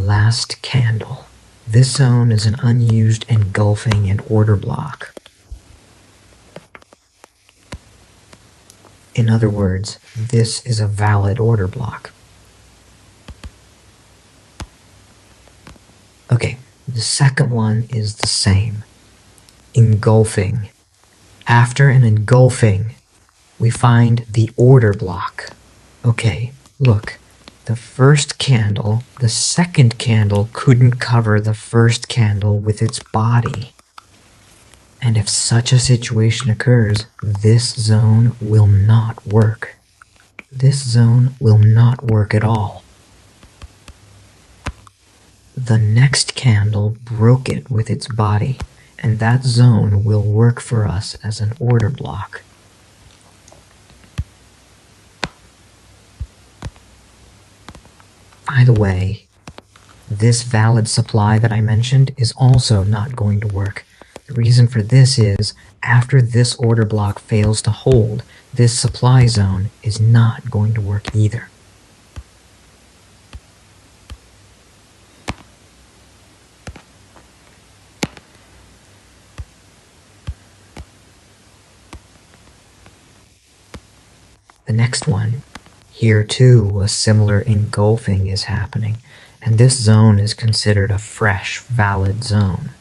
last candle. This zone is an unused engulfing and order block. In other words, this is a valid order block. Okay, the second one is the same. Engulfing. After an engulfing, we find the order block. Okay, look, the first candle, the second candle couldn't cover the first candle with its body. And if such a situation occurs, this zone will not work. This zone will not work at all. The next candle broke it with its body, and that zone will work for us as an order block. By the way, this valid supply that I mentioned is also not going to work. The reason for this is, after this order block fails to hold, this supply zone is not going to work either. The next one, here too a similar engulfing is happening, and this zone is considered a fresh, valid zone.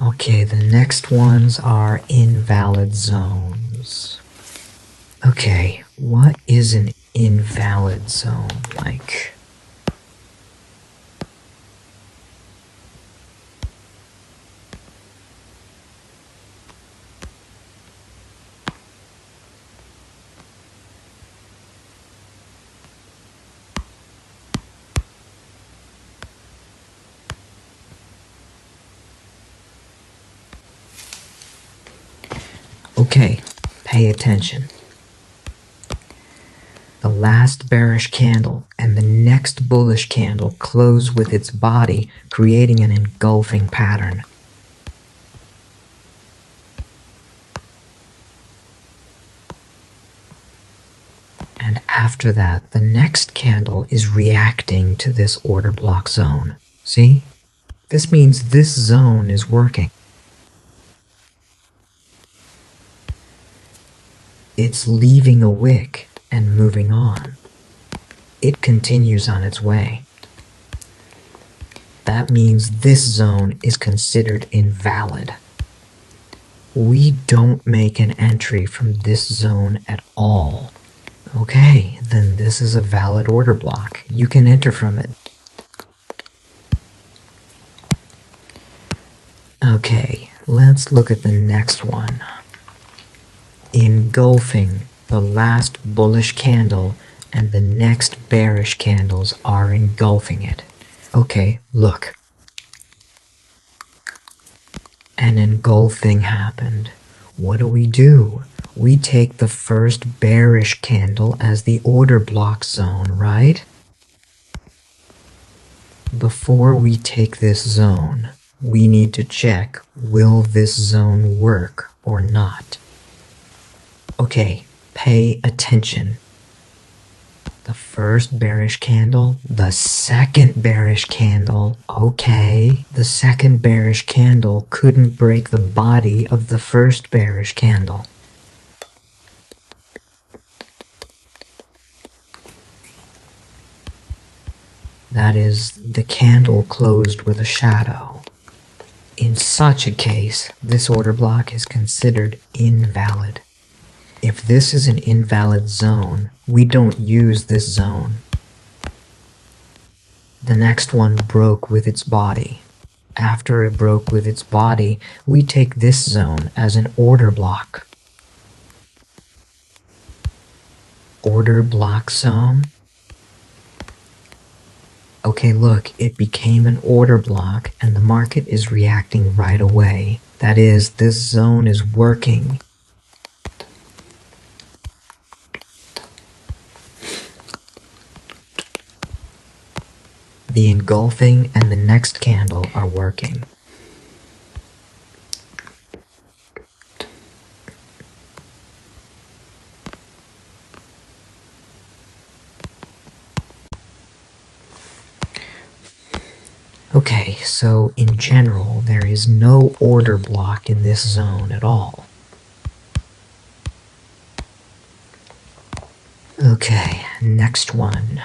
Okay, the next ones are invalid zones. Okay, what is an invalid zone like? Okay, pay attention. The last bearish candle and the next bullish candle close with its body, creating an engulfing pattern. And after that, the next candle is reacting to this order block zone. See? This means this zone is working. It's leaving a wick and moving on. It continues on its way. That means this zone is considered invalid. We don't make an entry from this zone at all. Okay, then this is a valid order block. You can enter from it. Okay, let's look at the next one. Engulfing. The last bullish candle and the next bearish candles are engulfing it. Okay, look. An engulfing happened. What do? We take the first bearish candle as the order block zone, right? Before we take this zone, we need to check, will this zone work or not? Okay, pay attention. The first bearish candle, the second bearish candle, okay, the second bearish candle couldn't break the body of the first bearish candle. That is, the candle closed with a shadow. In such a case, this order block is considered invalid. If this is an invalid zone, we don't use this zone. The next one broke with its body. After it broke with its body, we take this zone as an order block. Order block zone? Okay, look, it became an order block and the market is reacting right away. That is, this zone is working. The engulfing and the next candle are working. Okay, so in general, there is no order block in this zone at all. Okay, next one.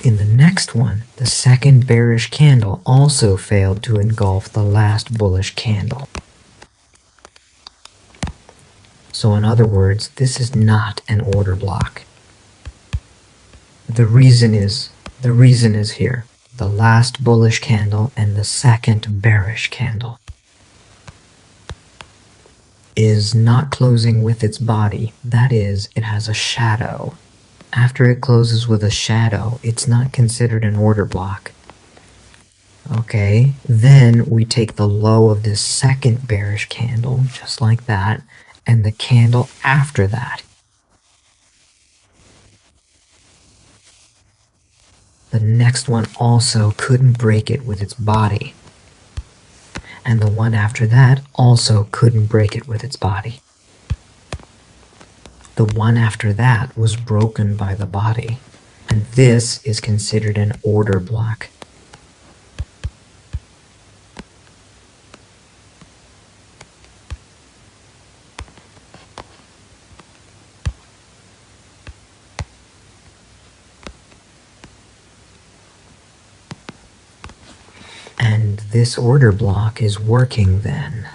In the next one, the second bearish candle also failed to engulf the last bullish candle. So in other words, this is not an order block. The reason is here. The last bullish candle and the second bearish candle is not closing with its body. That is, it has a shadow. After it closes with a shadow, it's not considered an order block. Okay, then we take the low of this second bearish candle, just like that, and the candle after that. The next one also couldn't break it with its body. And the one after that also couldn't break it with its body. The one after that was broken by the body, and this is considered an order block. And this order block is working then.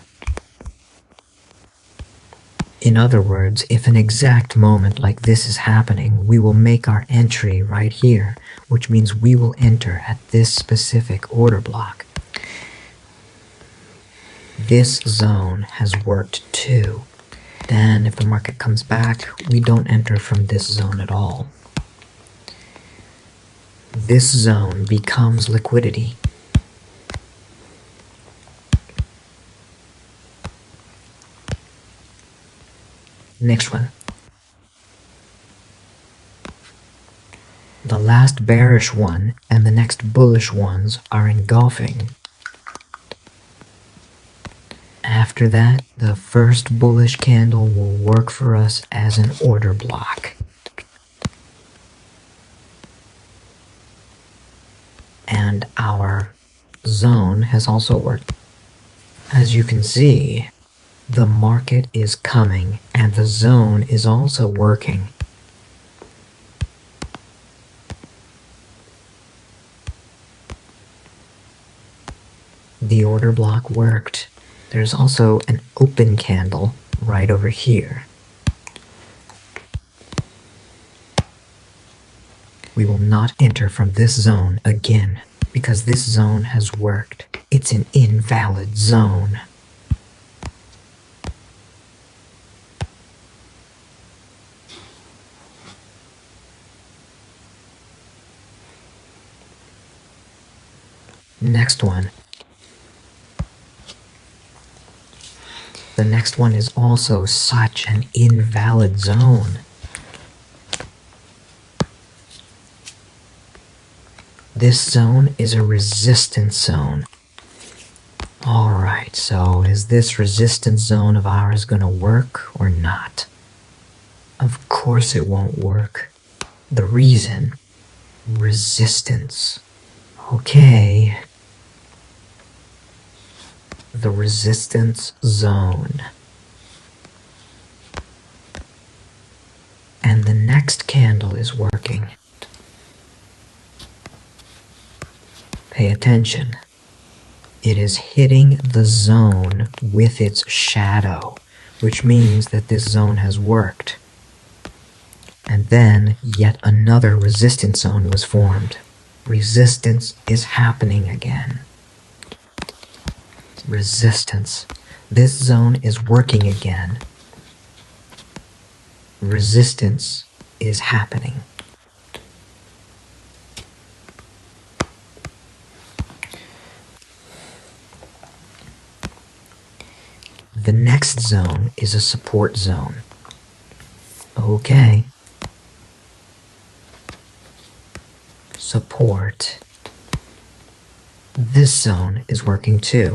In other words, if an exact moment like this is happening, we will make our entry right here, which means we will enter at this specific order block. This zone has worked too. Then if the market comes back, we don't enter from this zone at all. This zone becomes liquidity. Next one. The last bearish one and the next bullish ones are engulfing. After that, the first bullish candle will work for us as an order block. And our zone has also worked. As you can see, the market is coming and the zone is also working. The order block worked. There's also an open candle right over here. We will not enter from this zone again because this zone has worked. It's an invalid zone. Next one. The next one is also such an invalid zone. This zone is a resistance zone. Alright, so is this resistance zone of ours going to work or not? Of course it won't work. The reason? Resistance. Okay. The resistance zone. And the next candle is working. Pay attention. It is hitting the zone with its shadow, which means that this zone has worked. And then yet another resistance zone was formed. Resistance is happening again. Resistance. This zone is working again. Resistance is happening. The next zone is a support zone. Okay. Support. This zone is working too.